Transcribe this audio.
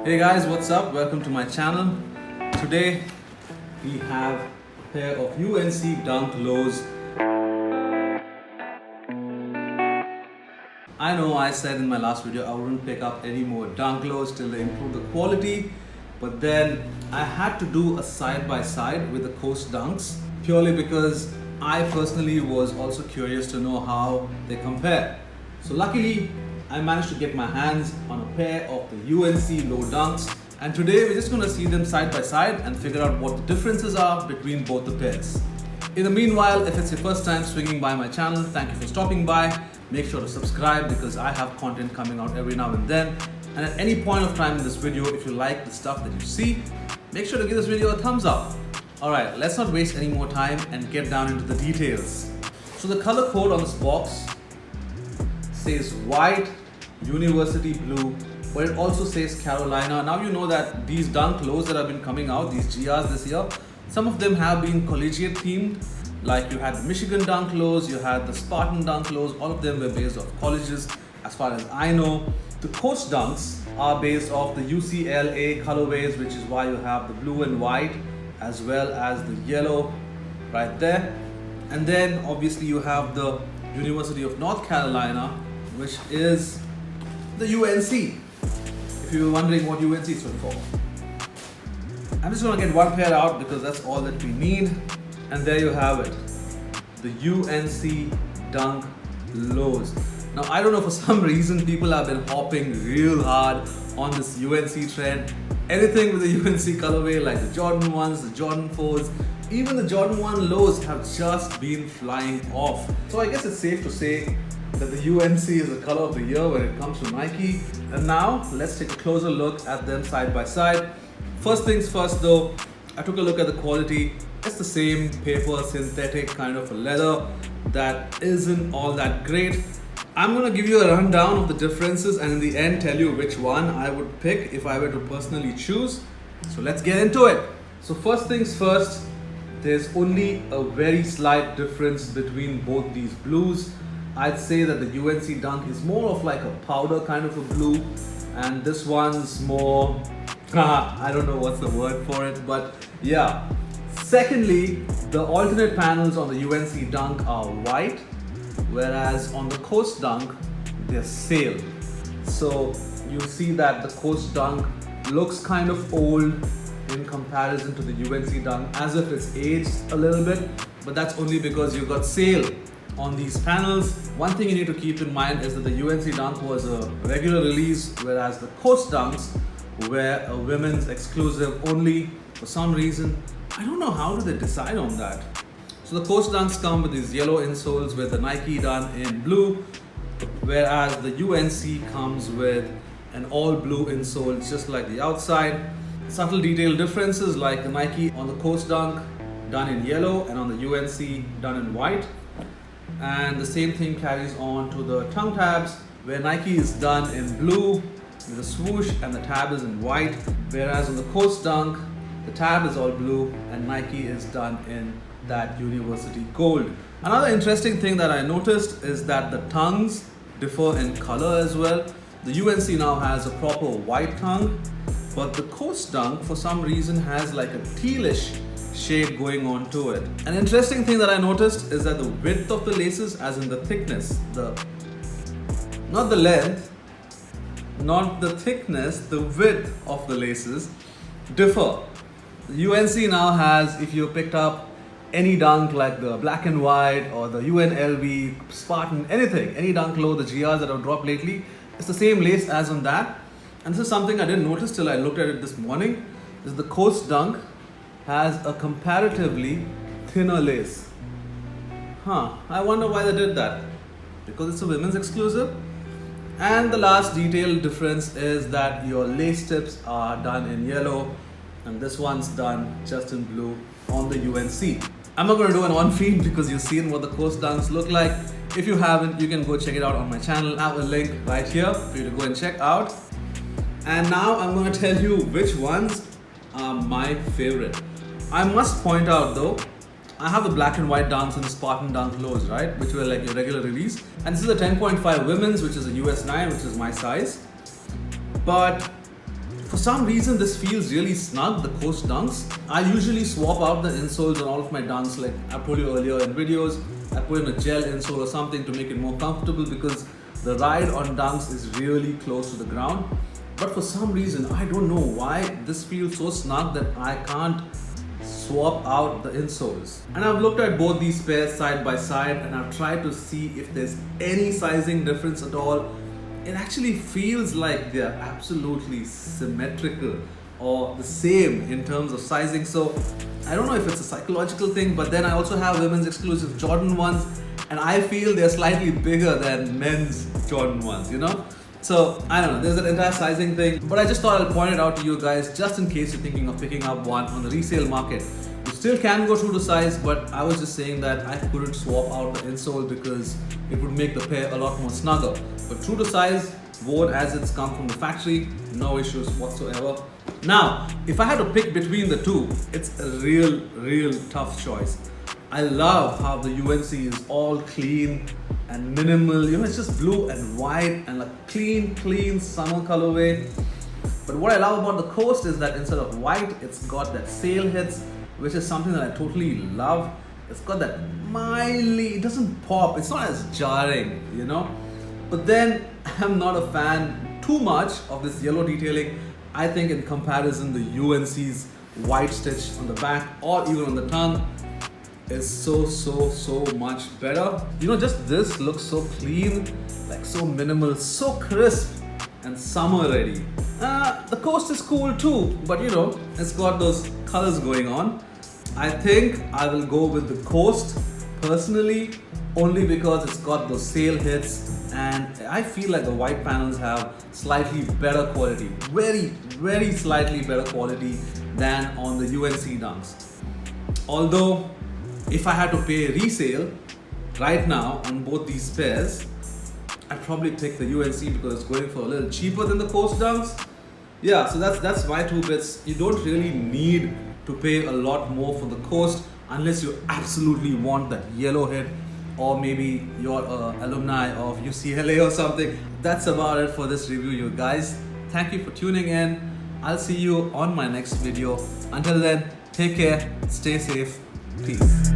Hey guys, what's up? Welcome to my channel. Today we have a pair of UNC Dunk lows. I know I said in my last video I wouldn't pick up any more Dunk lows till they improve the quality, but then I had to do a side by side with the Coast Dunks purely because I personally was also curious to know how they compare. So luckily I managed to get my hands on a pair of the UNC Low Dunks, and today we're just going to see them side by side and figure out what the differences are between both the pairs. In the meanwhile, if it's your first time swinging by my channel, thank you for stopping by. Make sure to subscribe because I have content coming out every now and then. And at any point of time in this video, if you like the stuff that you see, make sure to give this video a thumbs up. Alright, let's not waste any more time and get down into the details. So the color code on this box says white, university blue, but it also says Carolina. Now you know that these Dunk lows that have been coming out, these GRs this year, some of them have been collegiate themed. Like you had the Michigan Dunk lows, you had the Spartan Dunk lows, all of them were based off colleges as far as I know. The Coast Dunks are based off the UCLA colorways, which is why you have the blue and white as well as the yellow right there. And then obviously you have the University of North Carolina, which is the UNC. If you were wondering what UNC stood for. I'm just going to get one pair out because that's all that we need. And there you have it. The UNC Dunk lows. Now I don't know, for some reason people have been hopping real hard on this UNC trend. Anything with the UNC colorway, like the Jordan 1s, the Jordan 4s, even the Jordan 1 lows have just been flying off. So I guess it's safe to say that the UNC is the color of the year when it comes to Nike. And now let's take a closer look at them side by side. First things first though, I took a look at the quality. It's the same paper, synthetic kind of a leather that isn't all that great. I'm gonna give you a rundown of the differences and in the end tell you which one I would pick if I were to personally choose. So let's get into it. So first things first, there's only a very slight difference between both these blues. I'd say that the UNC Dunk is more of like a powder kind of a blue, and this one's more, I don't know what's the word for it, but yeah. Secondly, the alternate panels on the UNC Dunk are white, whereas on the Coast Dunk, they're sail. So you see that the Coast Dunk looks kind of old in comparison to the UNC Dunk, as if it's aged a little bit, but that's only because you've got sail on these panels. One thing you need to keep in mind is that the UNC Dunk was a regular release, whereas the Coast Dunks were a women's exclusive only. For some reason, I don't know how do they decide on that. So the Coast Dunks come with these yellow insoles with the Nike done in blue, whereas the UNC comes with an all blue insole just like the outside. Subtle detail differences like the Nike on the Coast Dunk done in yellow and on the UNC done in white. And the same thing carries on to the tongue tabs, where Nike is done in blue with a swoosh and the tab is in white, whereas on the Coast Dunk the tab is all blue and Nike is done in that university gold. Another interesting thing that I noticed is that the tongues differ in color as well. The UNC now has a proper white tongue, but the Coast Dunk for some reason has like a tealish shade going on to it. An interesting thing that I noticed is that the width of the laces, as in the thickness, not the length, not the thickness, the width of the laces differ. The UNC now has, if you picked up any dunk like the black and white or the UNLV, Spartan, anything, any dunk low, the GRs that have dropped lately, it's the same lace as on that. And this is something I didn't notice till I looked at it this morning, is the Coast Dunk has a comparatively thinner lace. I wonder why they did that. Because it's a women's exclusive. And the last detail difference is that your lace tips are done in yellow and this one's done just in blue on the UNC. I'm not going to do an on-feed because you've seen what the Coast Dunks look like. If you haven't, you can go check it out on my channel. I have a link right here for you to go and check out. And now I'm going to tell you which ones are my favorite. I must point out though, I have the black and white dunks and the Spartan Dunk lows, right? Which were like your regular release. And this is a 10.5 women's, which is a US 9, which is my size. But For some reason this feels really snug, the Coast Dunks. I usually swap out the insoles on all of my Dunks, like I told you earlier in videos. I put in a gel insole or something to make it more comfortable because the ride on Dunks is really close to the ground. But for some reason, I don't know why this feels so snug that I can't swap out the insoles. And I've looked at both these pairs side by side and I've tried to see if there's any sizing difference at all. It actually feels like they're absolutely symmetrical or the same in terms of sizing. So I don't know if it's a psychological thing, but then I also have women's exclusive Jordan 1s and I feel they're slightly bigger than men's Jordan 1s, you know? So I don't know, there's an entire sizing thing, but I just thought I'll point it out to you guys just in case you're thinking of picking up one on the resale market. You still can go true to size, but I was just saying that I couldn't swap out the insole because it would make the pair a lot more snugger. But true to size, worn as it's come from the factory, no issues whatsoever. Now, if I had to pick between the two, it's a real tough choice. I love how the UNC is all clean and minimal, you know, it's just blue and white and a clean summer colorway. But what I love about the Coast is that instead of white, it's got that sail hits, which is something that I totally love. It's got that mildly, it doesn't pop, it's not as jarring, you know. But then I'm not a fan too much of this yellow detailing. I think in comparison, the UNC's white stitch on the back or even on the tongue is so much better. You know, just this looks so clean, like so minimal, so crisp and summer ready. The Coast is cool too, but you know, it's got those colors going on. I think I will go with the Coast personally, only because it's got those sail hits and I feel like the white panels have slightly better quality, very slightly better quality than on the UNC Dunks. Although if I had to pay resale right now on both these pairs, I'd probably pick the UNC because it's going for a little cheaper than the Coast Dunks. Yeah, so that's my 2 bits. You don't really need to pay a lot more for the Coast unless you absolutely want that yellow hit, or maybe you're an alumni of UCLA or something. That's about it for this review, you guys. Thank you for tuning in. I'll see you on my next video. Until then, take care, stay safe, peace.